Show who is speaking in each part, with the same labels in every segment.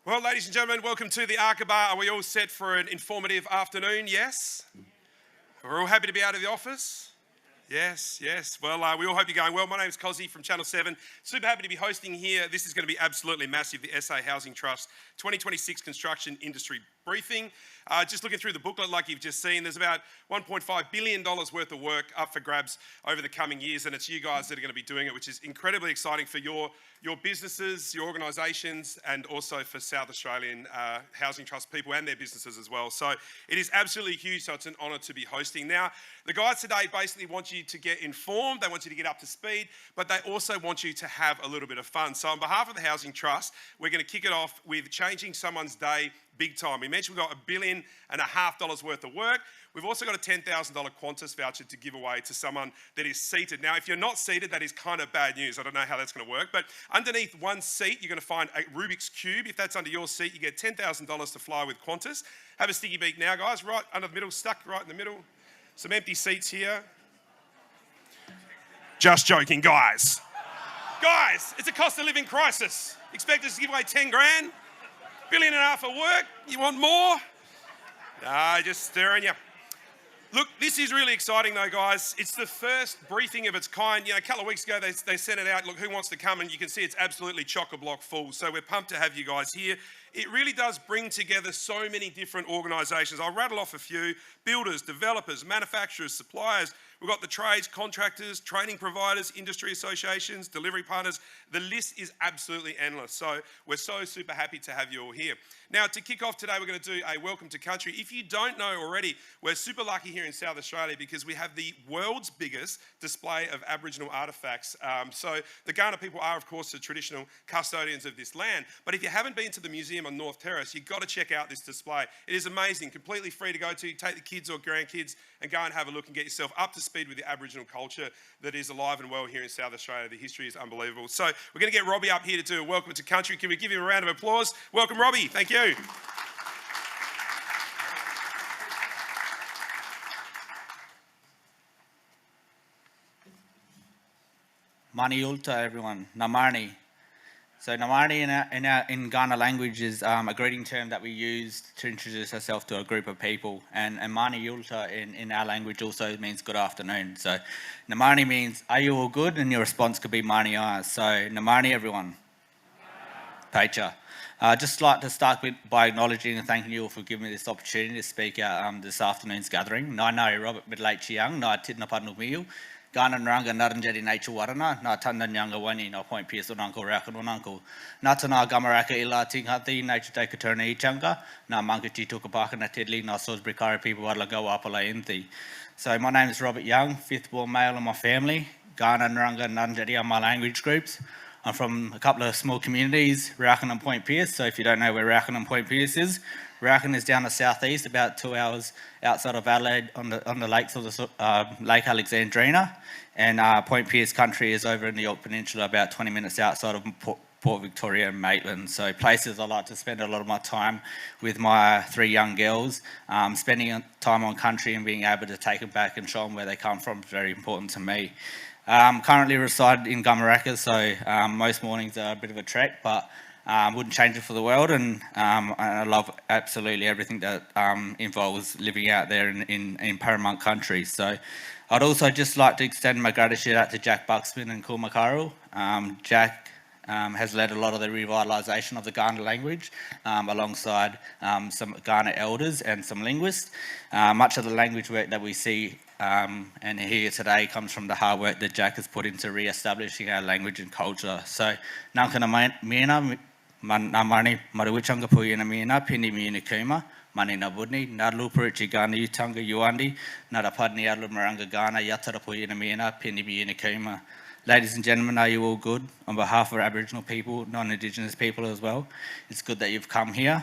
Speaker 1: Well, ladies and gentlemen, welcome to the Arkabar. Are we all set for an informative afternoon? Yes? We're all happy to be out of the office? Yes. Well, we all hope you're going well. My name's Cozzy from Channel 7. Super happy to be hosting here. This is going to be absolutely massive, the SA Housing Trust 2026 Construction Industry Briefing. Just looking through the booklet like you've just seen, there's about $1.5 billion worth of work up for grabs over the coming years, and it's you guys that are going to be doing it, which is incredibly exciting for your businesses, your organisations, and also for South Australian Housing Trust people and their businesses as well. So it is absolutely huge, so it's an honour to be hosting. Now, the guys today basically want you to get informed, they want you to get up to speed, but they also want you to have a little bit of fun. So on behalf of the Housing Trust, we're going to kick it off with changing someone's day big time. We mentioned we've got $1.5 billion worth of work. We've also got a $10,000 Qantas voucher to give away to someone that is seated. Now, if you're not seated, that is kind of bad news. I don't know how that's going to work, but underneath one seat, you're going to find a Rubik's Cube. If that's under your seat, you get $10,000 to fly with Qantas. Have a sticky beak now, guys, right under the middle, stuck right in the middle. Some empty seats here. Just joking, guys. Guys, it's a cost of living crisis. Expect us to give away 10 grand? $1.5 billion of work? You want more? Nah, just stirring you. Look, this is really exciting though, guys. It's the first briefing of its kind. You know, a couple of weeks ago, they sent it out, look, who wants to come? And you can see it's absolutely chock-a-block full. So we're pumped to have you guys here. It really does bring together so many different organisations. I'll rattle off a few: builders, developers, manufacturers, suppliers. We've got the trades, contractors, training providers, industry associations, delivery partners. The list is absolutely endless. So we're so super happy to have you all here. Now, to kick off today, we're going to do a welcome to country. If you don't know already, we're super lucky here in South Australia because we have the world's biggest display of Aboriginal artefacts. So the Kaurna people are, of course, the traditional custodians of this land. But if you haven't been to the museum on North Terrace, you've got to check out this display. It is amazing, completely free to go to. Take the kids or grandkids and go and have a look and get yourself up to speed with the Aboriginal culture that is alive and well here in South Australia. The history is unbelievable. So we're going to get Robbie up here to do a welcome to country. Can we give him a round of applause? Welcome, Robbie. Thank you.
Speaker 2: Mani Ulta, everyone. Namarni. So Namarni in Kaurna language is a greeting term that we use to introduce ourselves to a group of people. And Mani Ulta in our language also means good afternoon. So Namarni means, are you all good? And your response could be Mani Ai. So Namarni, everyone. Pecha. Just like to start by acknowledging and thanking you all for giving me this opportunity to speak at this afternoon's gathering. Nai Robert Midlake Chiang, Nai Tidnapadnu Miu. Kaurna Naranga Naranjeri Nature Warana, Na Tanda Nyanga Wani, Na Point Pierce Unanko Rakan Unanko, Natana Gamaraka Ila Tinghati, Nature Take a Turn Changa, Na Mankachi Tukapaka, Na Tidley, Na Salisbury Kari people Wadlago Apala Inthi. So my name is Robert Young, fifth born male in my family. Kaurna Naranga Naranjeri are my language groups. I'm from a couple of small communities, Rakan and Point Pierce. So if you don't know where Rakan and Point Pierce is, Rakan is down the southeast, about 2 hours outside of Adelaide on the lakes of the Lake Alexandrina, and Point Pierce country is over in the York Peninsula, about 20 minutes outside of Port Victoria and Maitland. So places I like to spend a lot of my time with my 3 young girls. Spending time on country and being able to take them back and show them where they come from is very important to me. Currently reside in Gamaraka, so most mornings are a bit of a trek, but wouldn't change it for the world, and I love absolutely everything that involves living out there in Paramount country. So I'd also just like to extend my gratitude out to Jack Buxman and Kumakaru. Jack has led a lot of the revitalisation of the Kaurna language alongside some Kaurna elders and some linguists. Much of the language work that we see and here today comes from the hard work that Jack has put into re-establishing our language and culture. So, Nankana Miena, Namani, Maruwichanga Puyana Miena, Pindi Miena Kuma, Mani Nabudni, Nadlupurichi Ghana Utanga Yuandi, Nadapadni Adlu Maranga Ghana, Yatara Puyana Miena, Pindi Miena Kuma. Ladies and gentlemen, are you all good? On behalf of Aboriginal people, non-Indigenous people as well, it's good that you've come here.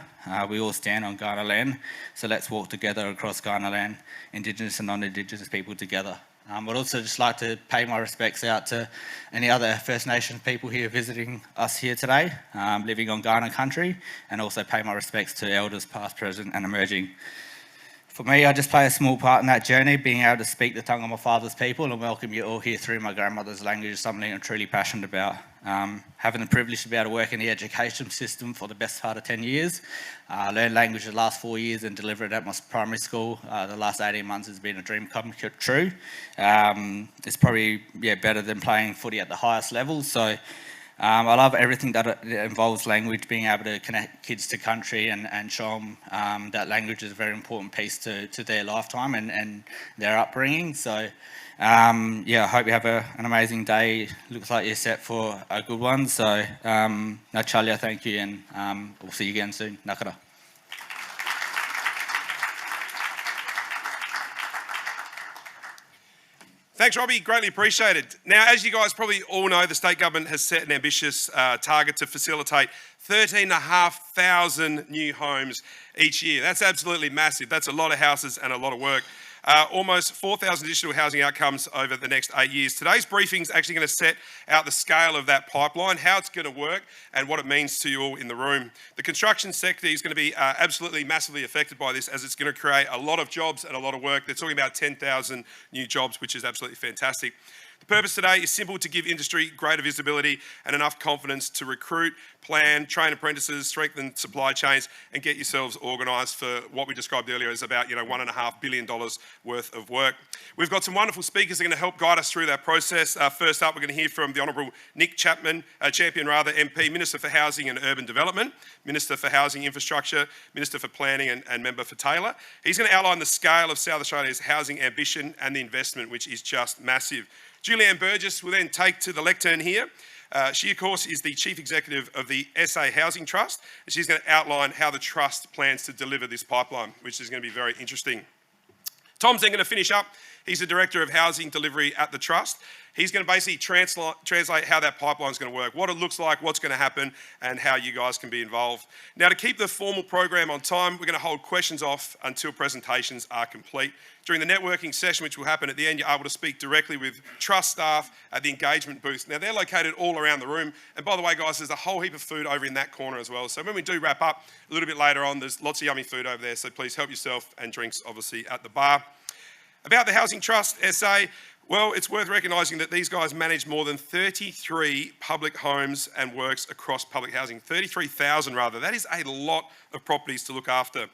Speaker 2: We all stand on Kaurna land, so let's walk together across Kaurna land, Indigenous and non-Indigenous people together. I'd also just like to pay my respects out to any other First Nations people here visiting us here today, living on Kaurna country, and also pay my respects to elders past, present and emerging. For me, I just play a small part in that journey. Being able to speak the tongue of my father's people and welcome you all here through my grandmother's language is something I'm truly passionate about. Having the privilege to be able to work in the education system for the best part of 10 years. Learned language the last 4 years and delivered it at my primary school. The last 18 months has been a dream come true. It's probably better than playing footy at the highest level. So I love everything that involves language, being able to connect kids to country and show them that language is a very important piece to their lifetime and their upbringing. So I hope you have an amazing day. Looks like you're set for a good one. So Nachalia, thank you, and we'll see you again soon. Nakara.
Speaker 1: Thanks, Robbie. Greatly appreciated. Now, as you guys probably all know, the state government has set an ambitious target to facilitate 13,500 new homes each year. That's absolutely massive. That's a lot of houses and a lot of work. Almost 4,000 additional housing outcomes over the next 8 years. Today's briefing is actually going to set out the scale of that pipeline, how it's going to work, and what it means to you all in the room. The construction sector is going to be absolutely massively affected by this, as it's going to create a lot of jobs and a lot of work. They're talking about 10,000 new jobs, which is absolutely fantastic. The purpose today is simple: to give industry greater visibility and enough confidence to recruit, plan, train apprentices, strengthen supply chains, and get yourselves organised for what we described earlier as about $1.5 billion worth of work. We've got some wonderful speakers that are going to help guide us through that process. First up, we're going to hear from the Honourable Nick Champion, MP, Minister for Housing and Urban Development, Minister for Housing Infrastructure, Minister for Planning and Member for Taylor. He's going to outline the scale of South Australia's housing ambition and the investment, which is just massive. Julianne Burgess will then take to the lectern here. She, of course, is the Chief Executive of the SA Housing Trust, and she's going to outline how the Trust plans to deliver this pipeline, which is going to be very interesting. Tom's then going to finish up. He's the Director of Housing Delivery at the Trust. He's going to basically translate how that pipeline is going to work, what it looks like, what's going to happen, and how you guys can be involved. Now, to keep the formal program on time, we're going to hold questions off until presentations are complete. During the networking session, which will happen at the end, you're able to speak directly with Trust staff at the engagement booth. Now, they're located all around the room. And by the way, guys, there's a whole heap of food over in that corner as well. So when we do wrap up a little bit later on, there's lots of yummy food over there. So please help yourself, and drinks, obviously, at the bar. About the Housing Trust SA, well, it's worth recognising that these guys manage more than 33 public homes and works across public housing. 33,000 rather. That is a lot of properties to look after.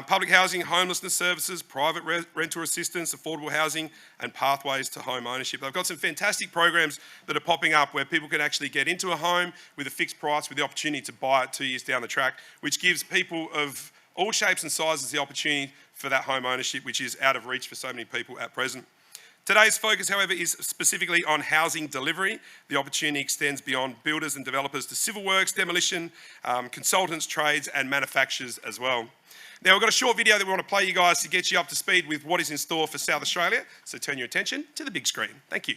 Speaker 1: Public housing, homelessness services, private rental assistance, affordable housing, and pathways to home ownership. They've got some fantastic programs that are popping up where people can actually get into a home with a fixed price with the opportunity to buy it 2 years down the track, which gives people of all shapes and sizes the opportunity for that home ownership, which is out of reach for so many people at present. Today's focus, however, is specifically on housing delivery. The opportunity extends beyond builders and developers to civil works, demolition, consultants, trades, and manufacturers as well. Now, we've got a short video that we want to play you guys to get you up to speed with what is in store for South Australia. So turn your attention to the big screen. Thank you.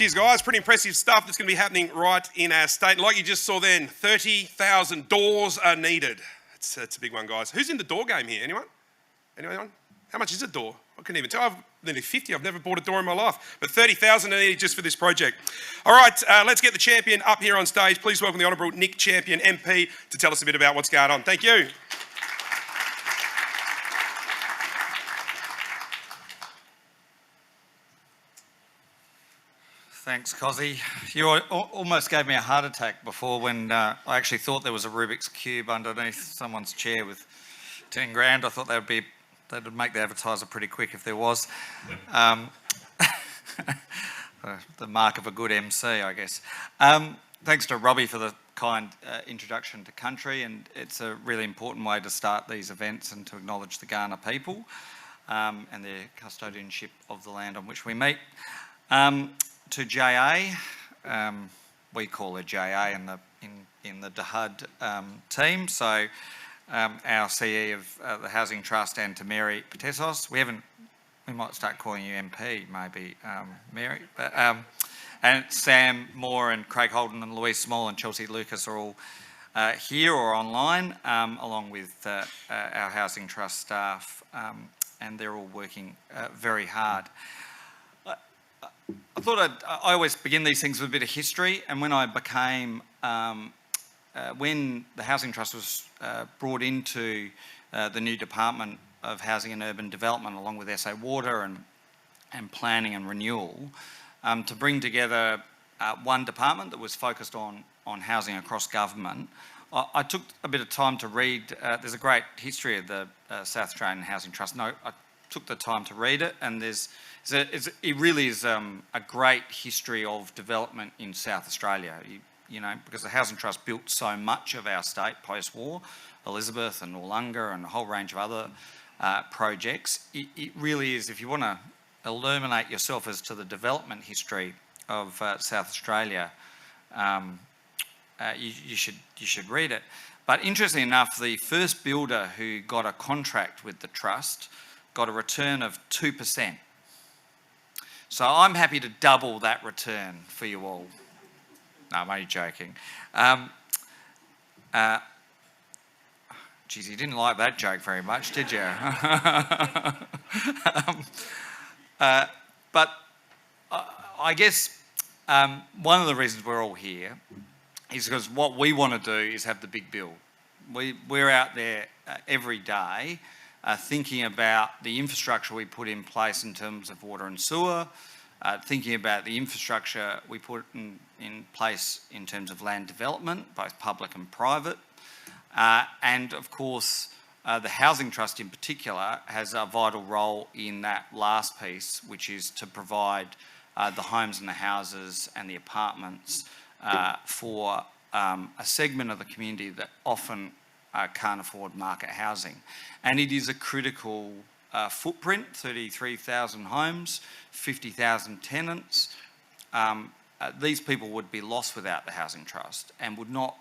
Speaker 1: Cheers, guys. Pretty impressive stuff that's going to be happening right in our state. Like you just saw then, 30,000 doors are needed. It's a big one, guys. Who's in the door game here? Anyone? Anyone? How much is a door? I couldn't even tell. I've nearly 50. I've never bought a door in my life. But 30,000 are needed just for this project. All right, let's get the champion up here on stage. Please welcome the Honourable Nick Champion, MP, to tell us a bit about what's going on. Thank you.
Speaker 3: Thanks, Cozzy. You almost gave me a heart attack before when I actually thought there was a Rubik's Cube underneath someone's chair with 10 grand. I thought they'd make the advertiser pretty quick if there was. The mark of a good MC, I guess. Thanks to Robbie for the kind introduction to country, and it's a really important way to start these events and to acknowledge the Kaurna people and their custodianship of the land on which we meet. To JA, we call her JA in the DHUD team. So our CE of the Housing Trust, and to Mary Patessos. We might start calling you MP, maybe, Mary. But, and Sam Moore and Craig Holden and Louise Small and Chelsea Lucas are all here or online, along with our Housing Trust staff, and they're all working very hard. I thought I always begin these things with a bit of history, and when I became, when the Housing Trust was brought into the new Department of Housing and Urban Development, along with SA Water and Planning and Renewal, to bring together one department that was focused on housing across government, I took a bit of time to read. There's a great history of the South Australian Housing Trust. No, I took the time to read it, and it really is a great history of development in South Australia. You know, because the Housing Trust built so much of our state post-war, Elizabeth and Wollonga and a whole range of other projects. It really is, if you want to illuminate yourself as to the development history of South Australia, you should read it. But interestingly enough, the first builder who got a contract with the Trust got a return of 2%. So I'm happy to double that return for you all. No, I'm only joking. Geez, you didn't like that joke very much, did you? But I guess one of the reasons we're all here is because what we want to do is have the big build. We're out there every day thinking about the infrastructure we put in place in terms of water and sewer, thinking about the infrastructure we put in place in terms of land development, both public and private. And of course, the Housing Trust in particular has a vital role in that last piece, which is to provide the homes and the houses and the apartments for a segment of the community that often can't afford market housing. And it is a critical footprint, 33,000 homes, 50,000 tenants. These people would be lost without the Housing Trust and would not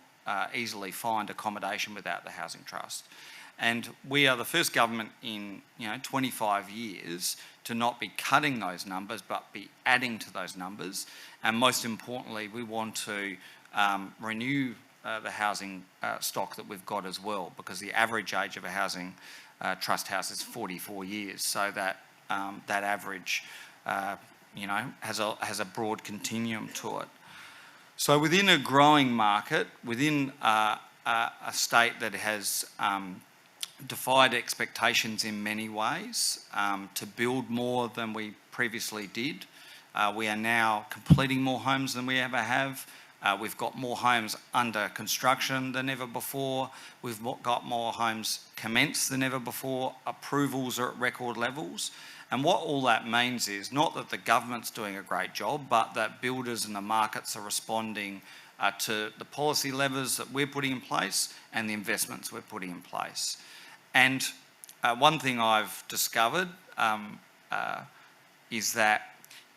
Speaker 3: easily find accommodation without the Housing Trust. And we are the first government in 25 years to not be cutting those numbers but be adding to those numbers. And most importantly, we want to renew the housing stock that we've got as well, because the average age of a housing trust house is 44 years. So that that average has a broad continuum to it. So within a growing market, within a state that has defied expectations in many ways to build more than we previously did, we are now completing more homes than we ever have. We've got more homes under construction than ever before. We've got more homes commenced than ever before. Approvals are at record levels. And what all that means is not that the government's doing a great job, but that builders and the markets are responding to the policy levers that we're putting in place and the investments we're putting in place. And one thing I've discovered is that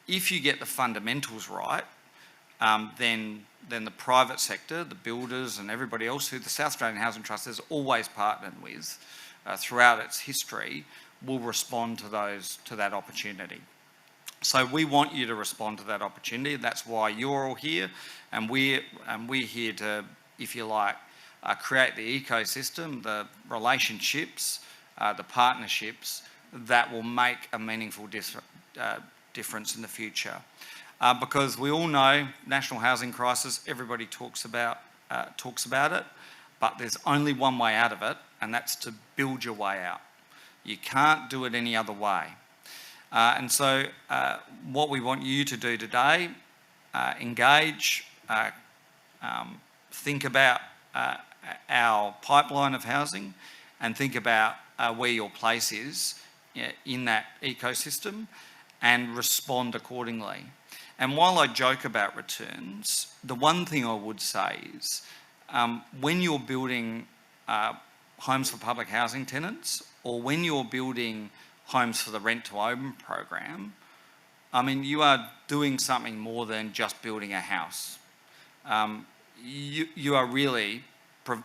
Speaker 3: if you get the fundamentals right, then the private sector, the builders and everybody else who the South Australian Housing Trust has always partnered with throughout its history will respond to that opportunity. So we want you to respond to that opportunity. That's why you're all here, and we're here to, if you like, create the ecosystem, the relationships, the partnerships that will make a meaningful difference in the future. Because we all know national housing crisis, everybody talks about it, but there's only one way out of it, and that's to build your way out. You can't do it any other way. And so what we want you to do today, engage, think about our pipeline of housing, and think about where your place is in that ecosystem, and respond accordingly. And while I joke about returns, the one thing I would say is when you're building homes for public housing tenants, or when you're building homes for the rent to own program, I mean, you are doing something more than just building a house. You are really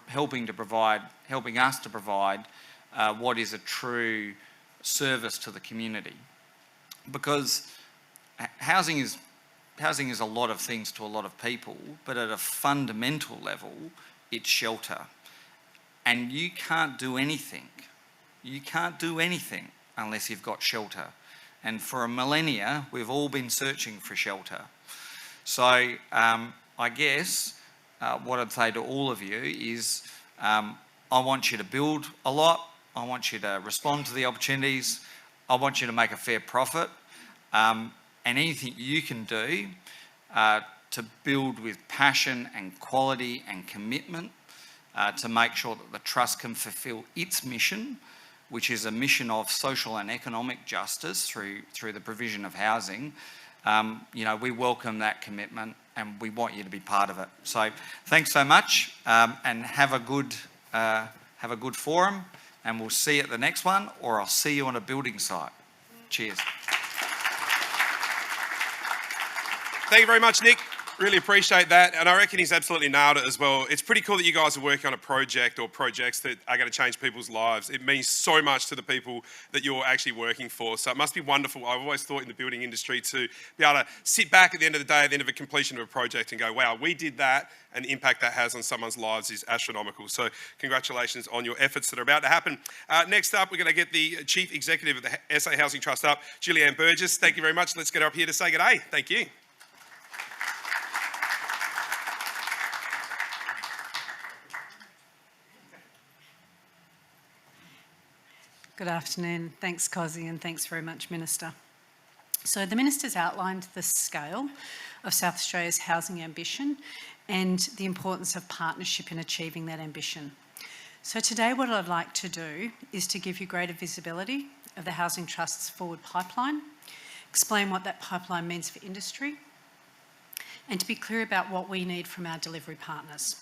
Speaker 3: helping us to provide what is a true service to the community. Because housing is a lot of things to a lot of people, but at a fundamental level, it's shelter. And you can't do anything. You can't do anything unless you've got shelter. And for a millennia, we've all been searching for shelter. So I guess what I'd say to all of you is I want you to build a lot. I want you to respond to the opportunities. I want you to make a fair profit. And anything you can do to build with passion and quality and commitment to make sure that the Trust can fulfil its mission, which is a mission of social and economic justice through the provision of housing. We welcome that commitment, and we want you to be part of it. So thanks so much, and have a good forum, and we'll see you at the next one, or I'll see you on a building site. Cheers.
Speaker 1: Thank you very much, Nick. Really appreciate that. And I reckon he's absolutely nailed it as well. It's pretty cool that you guys are working on a project or projects that are going to change people's lives. It means so much to the people that you're actually working for. So it must be wonderful. I've always thought in the building industry to be able to sit back at the end of the day, at the end of a completion of a project, and go, wow, we did that, and the impact that has on someone's lives is astronomical. So congratulations on your efforts that are about to happen. Next up, we're going to get the Chief Executive of the SA Housing Trust up, Julianne Burgess. Thank you very much. Let's get her up here to say good day. Thank you.
Speaker 4: Good afternoon. Thanks, Cozzy, and thanks very much, Minister. So the Minister's outlined the scale of South Australia's housing ambition and the importance of partnership in achieving that ambition. So today what I'd like to do is to give you greater visibility of the Housing Trust's forward pipeline, explain what that pipeline means for industry, and to be clear about what we need from our delivery partners.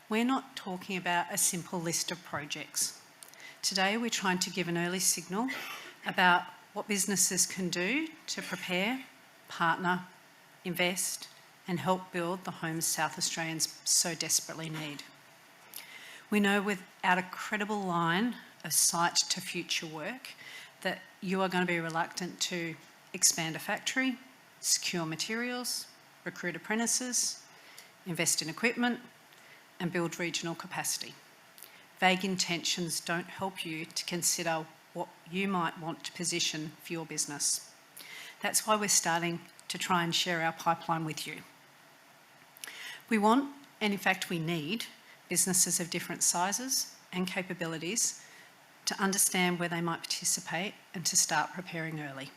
Speaker 4: We're not talking about a simple list of projects. Today we're trying to give an early signal about what businesses can do to prepare, partner, invest, and help build the homes South Australians so desperately need. We know without a credible line of sight to future work that you are going to be reluctant to expand a factory, secure materials, recruit apprentices, invest in equipment, and build regional capacity. Vague intentions don't help you to consider what you might want to position for your business. That's why we're starting to try and share our pipeline with you. We want, and in fact we need, businesses of different sizes and capabilities to understand where they might participate and to start preparing early.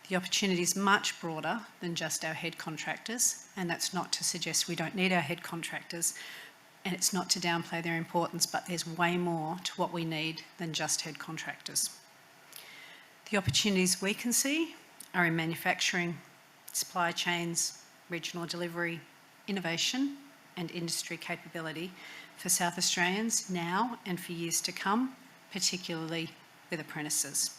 Speaker 4: The opportunity is much broader than just our head contractors, and that's not to suggest we don't need our head contractors, and it's not to downplay their importance, but there's way more to what we need than just head contractors. The opportunities we can see are in manufacturing, supply chains, regional delivery, innovation and industry capability for South Australians now and for years to come, particularly with apprentices.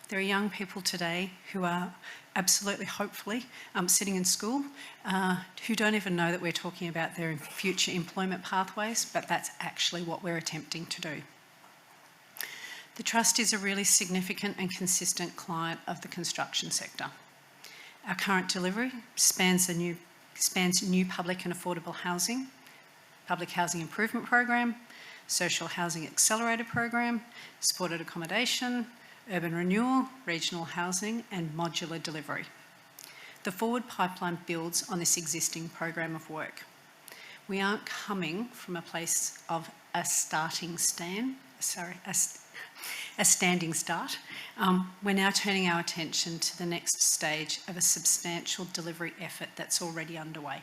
Speaker 4: There are young people today who are absolutely, hopefully, sitting in school who don't even know that we're talking about their future employment pathways, but that's actually what we're attempting to do. The Trust is a really significant and consistent client of the construction sector. Our current delivery spans new public and affordable housing, public housing improvement program, social housing accelerator program, supported accommodation, urban renewal, regional housing and modular delivery. The forward pipeline builds on this existing program of work. We aren't coming from a place of a standing start. We're now turning our attention to the next stage of a substantial delivery effort that's already underway.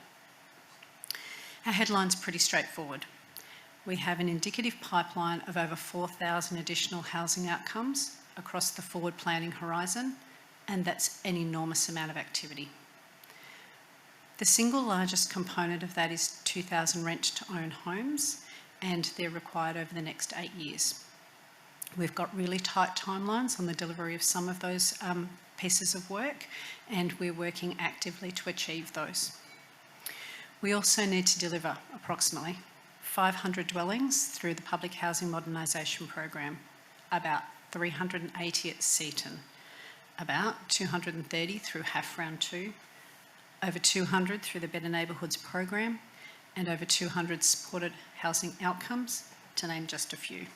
Speaker 4: Our headline's pretty straightforward. We have an indicative pipeline of over 4,000 additional housing outcomes across the forward planning horizon, and that's an enormous amount of activity. The single largest component of that is 2,000 rent-to-own homes, and they're required over the next 8 years. We've got really tight timelines on the delivery of some of those pieces of work, and we're working actively to achieve those. We also need to deliver approximately 500 dwellings through the Public Housing Modernisation Program, about 380 at Seaton, about 230 through HAF Round 2, over 200 through the Better Neighbourhoods Program, and over 200 supported housing outcomes, to name just a few.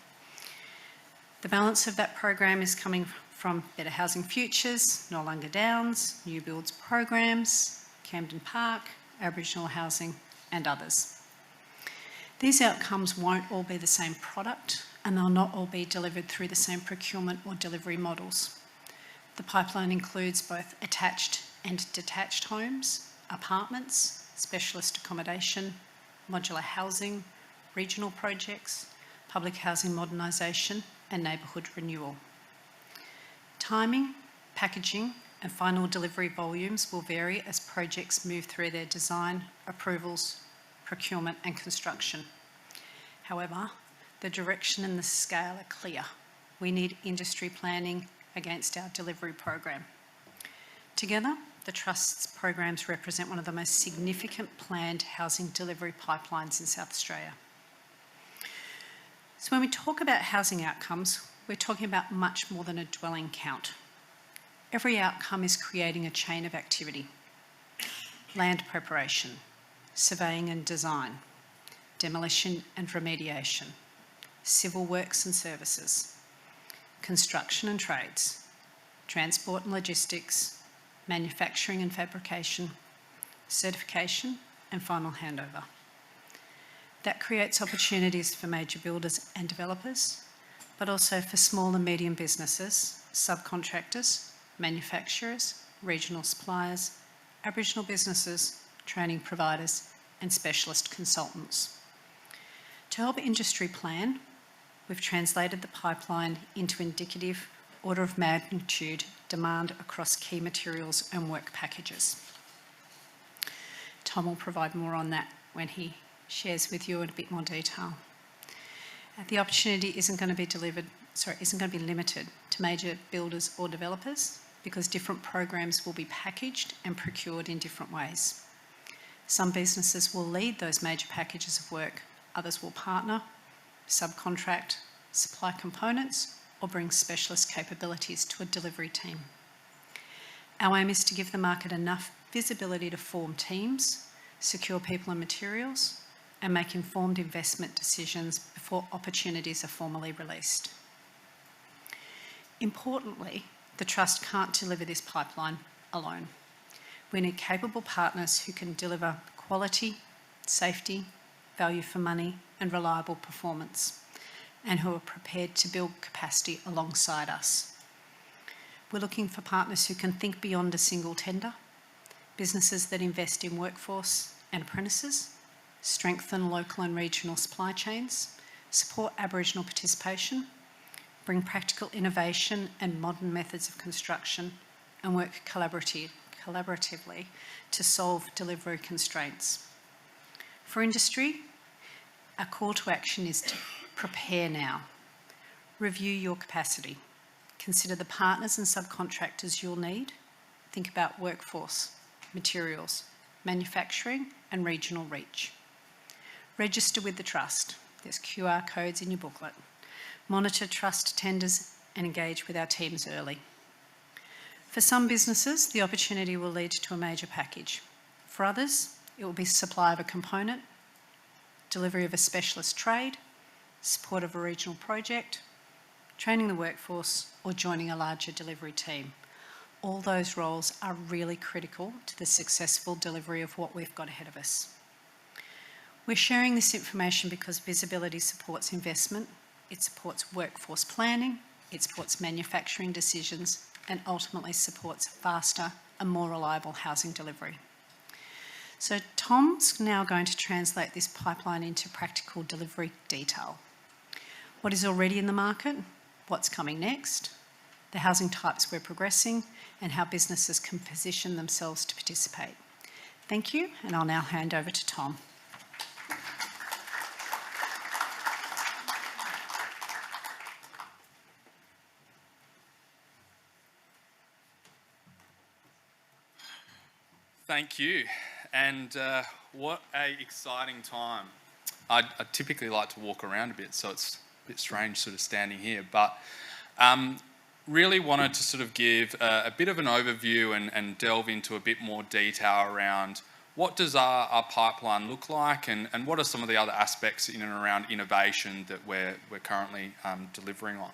Speaker 4: The balance of that program is coming from Better Housing Futures, Noarlunga Downs, New Builds programs, Camden Park, Aboriginal housing, and others. These outcomes won't all be the same product, and they'll not all be delivered through the same procurement or delivery models. The pipeline includes both attached and detached homes, apartments, specialist accommodation, modular housing, regional projects, public housing modernisation, and neighbourhood renewal. Timing, packaging, and final delivery volumes will vary as projects move through their design, approvals, procurement, and construction. However, the direction and the scale are clear. We need industry planning against our delivery program. Together, the Trust's programs represent one of the most significant planned housing delivery pipelines in South Australia. So when we talk about housing outcomes, we're talking about much more than a dwelling count. Every outcome is creating a chain of activity. Land preparation, surveying and design, demolition and remediation, civil works and services, construction and trades, transport and logistics, manufacturing and fabrication, certification and final handover. That creates opportunities for major builders and developers, but also for small and medium businesses, subcontractors, manufacturers, regional suppliers, Aboriginal businesses, training providers, and specialist consultants. To help industry plan, we've translated the pipeline into indicative order of magnitude demand across key materials and work packages. Tom will provide more on that when he shares with you in a bit more detail. The opportunity isn't going to be limited to major builders or developers, because different programs will be packaged and procured in different ways. Some businesses will lead those major packages of work, others will partner, subcontract, supply components, or bring specialist capabilities to a delivery team. Our aim is to give the market enough visibility to form teams, secure people and materials, and make informed investment decisions before opportunities are formally released. Importantly, the Trust can't deliver this pipeline alone. We need capable partners who can deliver quality, safety, value for money, and reliable performance, and who are prepared to build capacity alongside us. We're looking for partners who can think beyond a single tender, businesses that invest in workforce and apprentices, strengthen local and regional supply chains, support Aboriginal participation, bring practical innovation and modern methods of construction, and work collaboratively to solve delivery constraints. For industry, our call to action is to prepare now. Review your capacity. Consider the partners and subcontractors you'll need. Think about workforce, materials, manufacturing, and regional reach. Register with the Trust. There's QR codes in your booklet. monitor trust tenders, and engage with our teams early. For some businesses, the opportunity will lead to a major package. For others, it will be supply of a component, delivery of a specialist trade, support of a regional project, training the workforce, or joining a larger delivery team. All those roles are really critical to the successful delivery of what we've got ahead of us. We're sharing this information because visibility supports investment, it supports workforce planning, it supports manufacturing decisions, and ultimately supports faster and more reliable housing delivery. So Tom's now going to translate this pipeline into practical delivery detail. What is already in the market, what's coming next, the housing types we're progressing, and how businesses can position themselves to participate. Thank you, and I'll now hand over to Tom.
Speaker 5: Thank you, and what an exciting time. I typically like to walk around a bit, so it's a bit strange sort of standing here, but really wanted to sort of give a bit of an overview and delve into a bit more detail around what does our pipeline look like, and what are some of the other aspects in and around innovation that we're currently delivering on.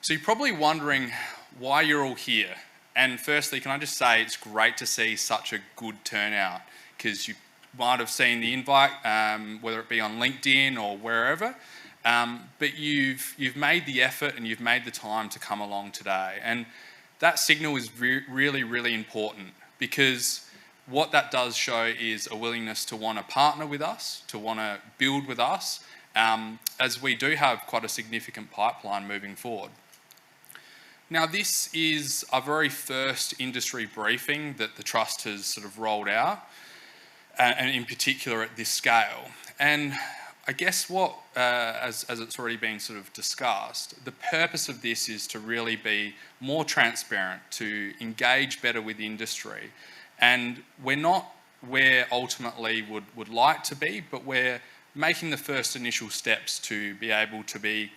Speaker 5: So you're probably wondering why you're all here. And firstly, can I just say it's great to see such a good turnout, because you might have seen the invite, whether it be on LinkedIn or wherever, but you've made the effort and you've made the time to come along today. And that signal is really, really important, because what that does show is a willingness to want to partner with us, to want to build with us, as we do have quite a significant pipeline moving forward. Now, this is our very first industry briefing that the Trust has sort of rolled out, and in particular at this scale. And I guess what, as it's already been sort of discussed, the purpose of this is to really be more transparent, to engage better with industry. And we're not where ultimately would like to be, but we're making the first initial steps to be able to be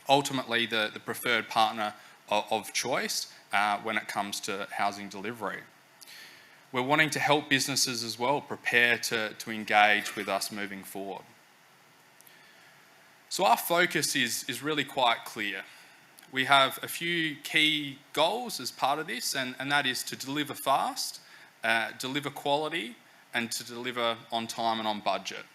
Speaker 5: ultimately the preferred partner of choice when it comes to housing delivery. We're wanting to help businesses as well prepare to engage with us moving forward. So our focus is really quite clear. We have a few key goals as part of this, and that is to deliver fast, deliver quality, and to deliver on time and on budget.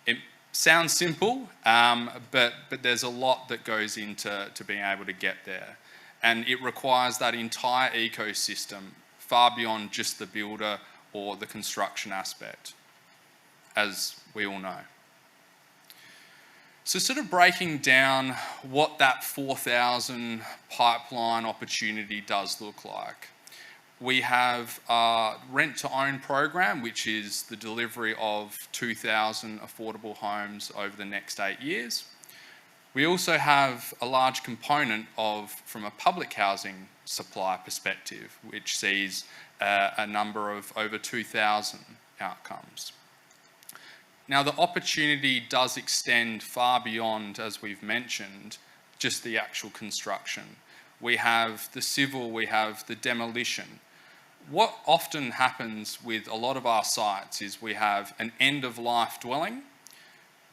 Speaker 5: It sounds simple, but there's a lot that goes into being able to get there. And it requires that entire ecosystem, far beyond just the builder or the construction aspect, as we all know. So sort of breaking down what that 4,000 pipeline opportunity does look like. We have our rent to own program, which is the delivery of 2,000 affordable homes over the next 8 years. We also have a large component from a public housing supply perspective, which sees a number of over 2,000 outcomes. Now, the opportunity does extend far beyond, as we've mentioned, just the actual construction. We have the civil, we have the demolition. What often happens with a lot of our sites is we have an end-of-life dwelling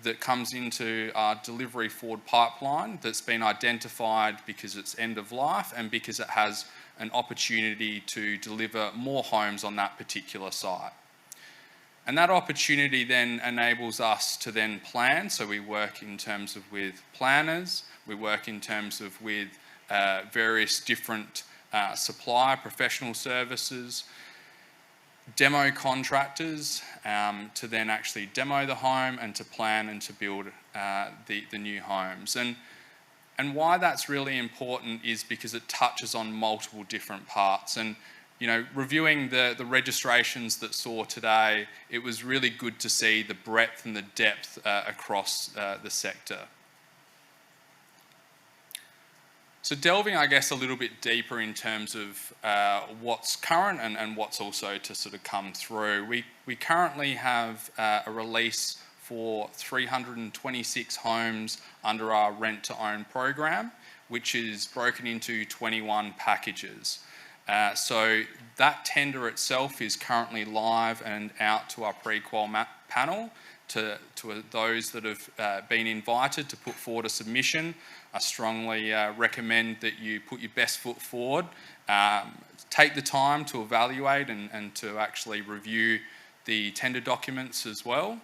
Speaker 5: that comes into our delivery forward pipeline that's been identified because it's end of life and because it has an opportunity to deliver more homes on that particular site. And that opportunity then enables us to then plan. So we work in terms of with planners, we work in terms of with various different supply professional services, demo contractors to then actually demo the home and to plan and to build the new homes. And why that's really important is because it touches on multiple different parts. And you know, reviewing the registrations that saw today, it was really good to see the breadth and the depth across the sector. So delving, I guess, a little bit deeper in terms of what's current and what's also to sort of come through. We currently have a release for 326 homes under our rent to own program, which is broken into 21 packages. So that tender itself is currently live and out to our pre-qual panel, to those that have been invited to put forward a submission. I strongly recommend that you put your best foot forward, take the time to evaluate and to actually review the tender documents as well.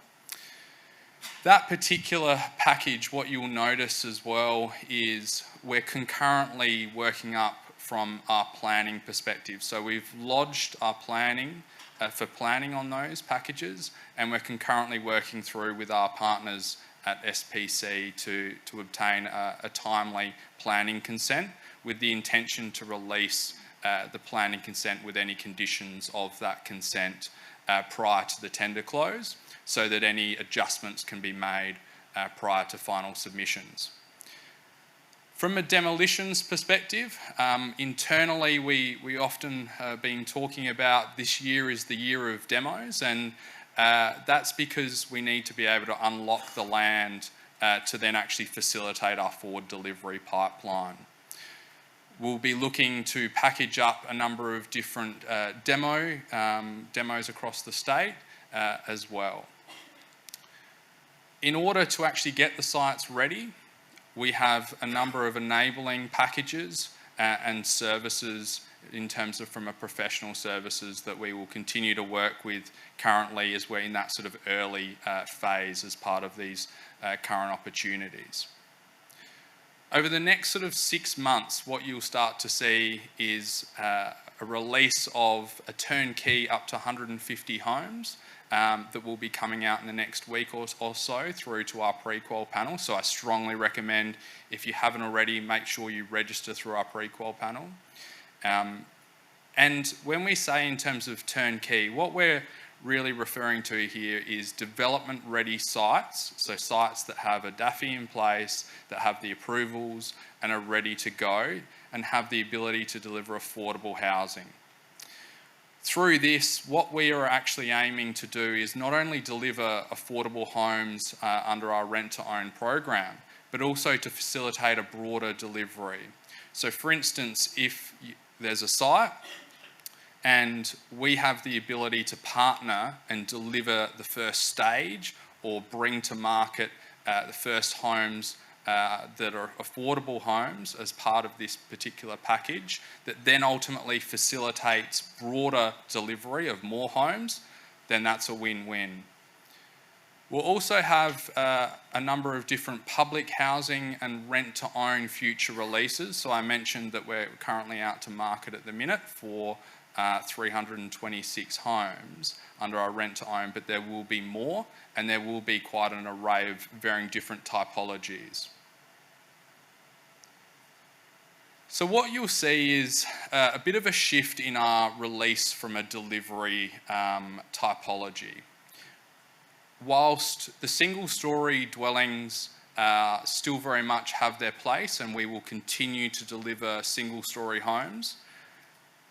Speaker 5: That particular package, what you'll notice as well is we're concurrently working up from our planning perspective. So we've lodged our planning for planning on those packages, and we're concurrently working through with our partners at SPC to obtain a timely planning consent, with the intention to release the planning consent with any conditions of that consent prior to the tender close, so that any adjustments can be made prior to final submissions. From a demolitions perspective, internally we often have been talking about this year is the year of demos, and that's because we need to be able to unlock the land to then actually facilitate our forward delivery pipeline. We'll be looking to package up a number of different demos across the state as well. In order to actually get the sites ready, we have a number of enabling packages and services in terms of from a professional services that we will continue to work with currently as we're in that sort of early phase as part of these current opportunities. Over the next sort of 6 months, what you'll start to see is a release of a turnkey up to 150 homes that will be coming out in the next week or so through to our pre-qual panel. So I strongly recommend, if you haven't already, make sure you register through our pre-qual panel. And when we say in terms of turnkey, what we're really referring to here is development ready sites, so sites that have a DAFI in place, that have the approvals and are ready to go and have the ability to deliver affordable housing. Through this, what we are actually aiming to do is not only deliver affordable homes under our rent to own program, but also to facilitate a broader delivery. So for instance, if there's a site and we have the ability to partner and deliver the first stage or bring to market the first homes that are affordable homes as part of this particular package, that then ultimately facilitates broader delivery of more homes, then that's a win-win. We'll also have a number of different public housing and rent-to-own future releases. So I mentioned that we're currently out to market at the minute for 326 homes under our rent-to-own, but there will be more, and there will be quite an array of varying different typologies. So what you'll see is a bit of a shift in our release from a delivery typology. Whilst the single-storey dwellings still very much have their place, and we will continue to deliver single-storey homes,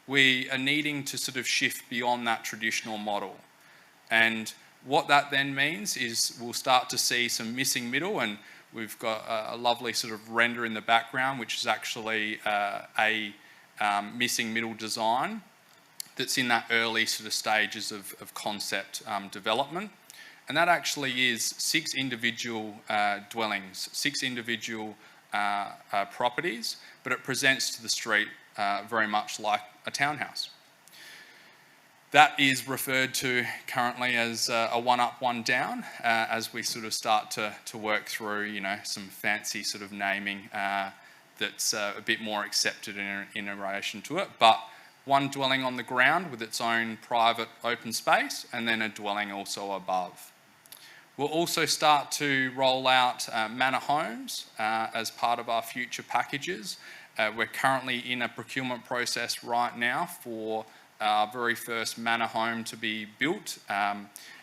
Speaker 5: we are needing to sort of shift beyond that traditional model. And what that then means is we'll start to see some missing middle, and we've got a lovely sort of render in the background, which is actually a missing middle design that's in that early sort of stages of concept development. And that actually is 6 individual dwellings, 6 individual properties, but it presents to the street very much like a townhouse. That is referred to currently as a one up, one down, as we sort of start to work through, you know, some fancy sort of naming that's a bit more accepted in relation to it. But one dwelling on the ground with its own private open space, and then a dwelling also above. We'll also start to roll out manor homes as part of our future packages. We're currently in a procurement process right now for our very first manor home to be built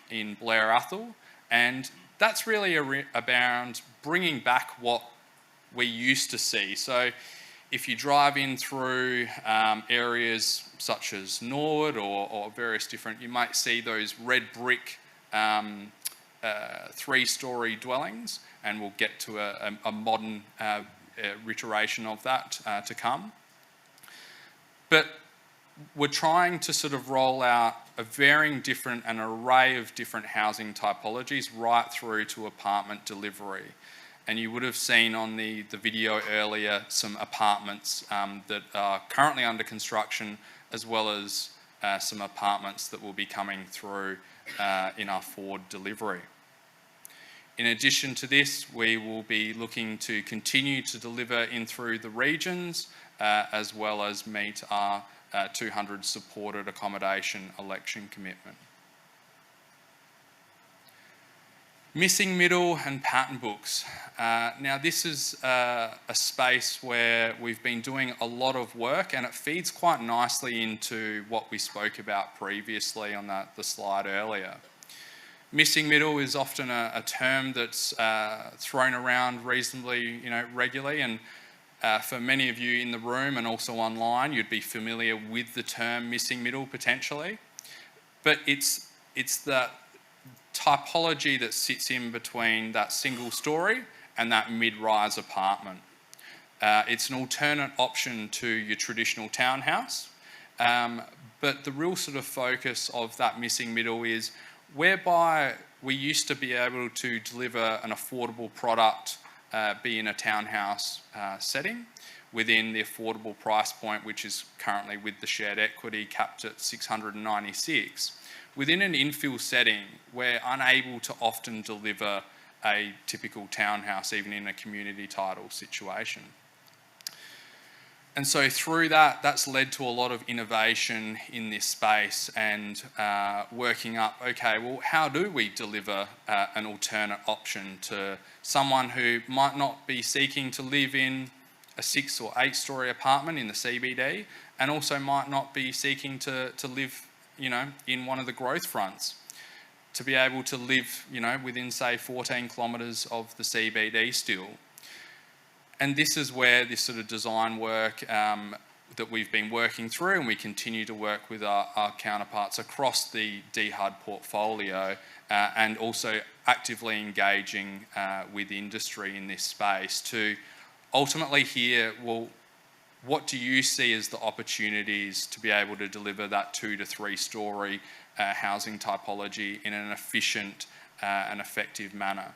Speaker 5: in Blair Athol, and that's really about bringing back what we used to see. So if you drive in through areas such as Norwood or various different, you might see those red brick 3-storey dwellings, and we'll get to a modern iteration of that to come. But we're trying to sort of roll out a varying different, an array of different housing typologies right through to apartment delivery. And you would have seen on the video earlier some apartments that are currently under construction, as well as some apartments that will be coming through in our forward delivery. In addition to this, we will be looking to continue to deliver in through the regions, as well as meet our 200 supported accommodation election commitment. Missing middle and pattern books. Now this is a space where we've been doing a lot of work, and it feeds quite nicely into what we spoke about previously on the slide earlier. Missing middle is often a term that's thrown around reasonably, regularly, and for many of you in the room and also online, you'd be familiar with the term missing middle potentially, but it's that typology that sits in between that single story and that mid-rise apartment. It's an alternate option to your traditional townhouse, but the real sort of focus of that missing middle is whereby we used to be able to deliver an affordable product, be in a townhouse setting within the affordable price point, which is currently with the shared equity capped at 696. Within an infill setting, we're unable to often deliver a typical townhouse, even in a community title situation. And so through that, that's led to a lot of innovation in this space and working up, okay, well, how do we deliver an alternate option to someone who might not be seeking to live in a 6 or 8-storey apartment in the CBD, and also might not be seeking to live in one of the growth fronts, to be able to live, within, say, 14 kilometres of the CBD still. And this is where this sort of design work that we've been working through, and we continue to work with our counterparts across the DHUD portfolio, and also actively engaging with industry in this space to ultimately hear, well, what do you see as the opportunities to be able to deliver that 2 to 3-storey housing typology in an efficient and effective manner?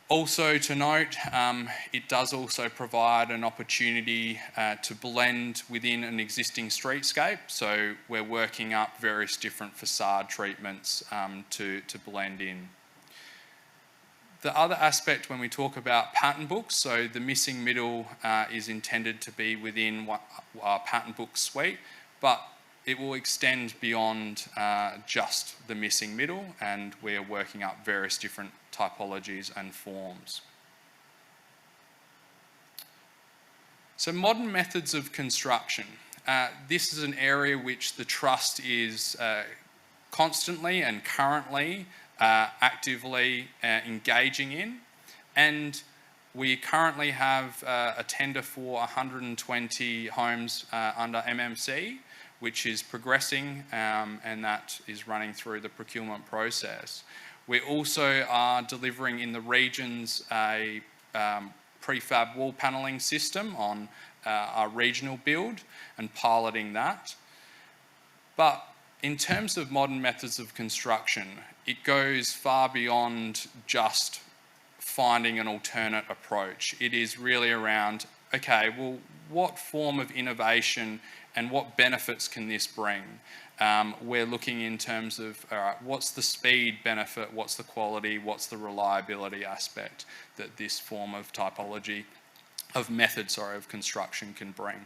Speaker 5: Also to note, it does also provide an opportunity to blend within an existing streetscape. So we're working up various different facade treatments to blend in. The other aspect when we talk about pattern books, so the missing middle is intended to be within our pattern book suite, but it will extend beyond just the missing middle, and we're working up various different typologies and forms. So modern methods of construction. This is an area which the Trust is constantly and currently actively engaging in, and we currently have a tender for 120 homes under MMC, which is progressing, and that is running through the procurement process. We also are delivering in the regions a prefab wall panelling system on our regional build and piloting that. But in terms of modern methods of construction, it goes far beyond just finding an alternate approach. It is really around, okay, well, what form of innovation and what benefits can this bring? We're looking in terms of, all right, what's the speed benefit, what's the quality, what's the reliability aspect that this form of typology, of method, of construction can bring.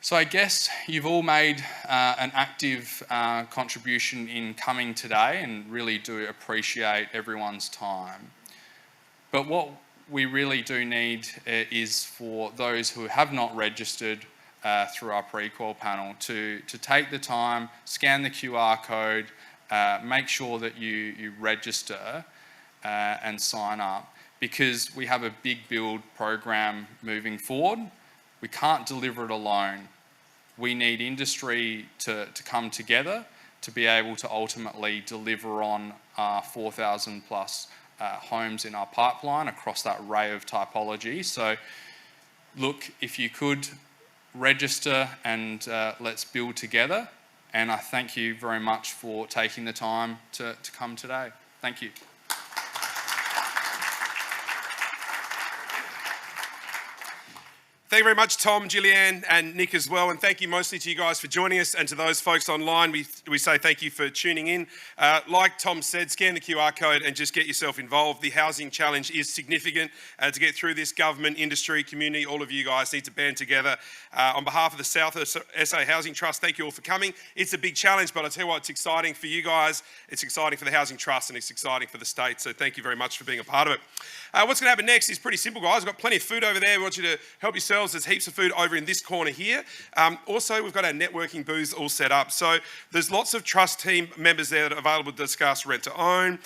Speaker 5: So I guess you've all made an active contribution in coming today, and really do appreciate everyone's time. But what we really do need is for those who have not registered through our pre-qual panel to take the time, scan the QR code, make sure that you register and sign up, because we have a big build program moving forward. We can't deliver it alone. We need industry to come together to be able to ultimately deliver on 4,000 plus homes in our pipeline across that array of typology. So look, if you could register and let's build together. And I thank you very much for taking the time to come today. Thank you.
Speaker 1: Thank you very much, Tom, Gillian, and Nick as well. And thank you mostly to you guys for joining us, and to those folks online, we say thank you for tuning in. Like Tom said, scan the QR code and just get yourself involved. The housing challenge is significant. To get through this, government, industry, community, all of you guys need to band together. On behalf of the South SA Housing Trust, thank you all for coming. It's a big challenge, but I tell you what, it's exciting for you guys, it's exciting for the Housing Trust, and it's exciting for the state. So thank you very much for being a part of it. What's going to happen next is pretty simple, guys. We've got plenty of food over there. We want you to help yourselves. There's heaps of food over in this corner here. Also, we've got our networking booths all set up. So there's lots of trust team members there that are available to discuss rent to own,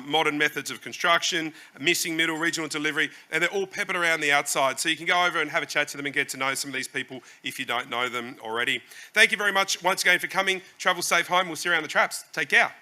Speaker 1: modern methods of construction, missing middle, regional delivery, and they're all peppered around the outside. So you can go over and have a chat to them and get to know some of these people if you don't know them already. Thank you very much once again for coming. Travel safe home. We'll see you around the traps. Take care.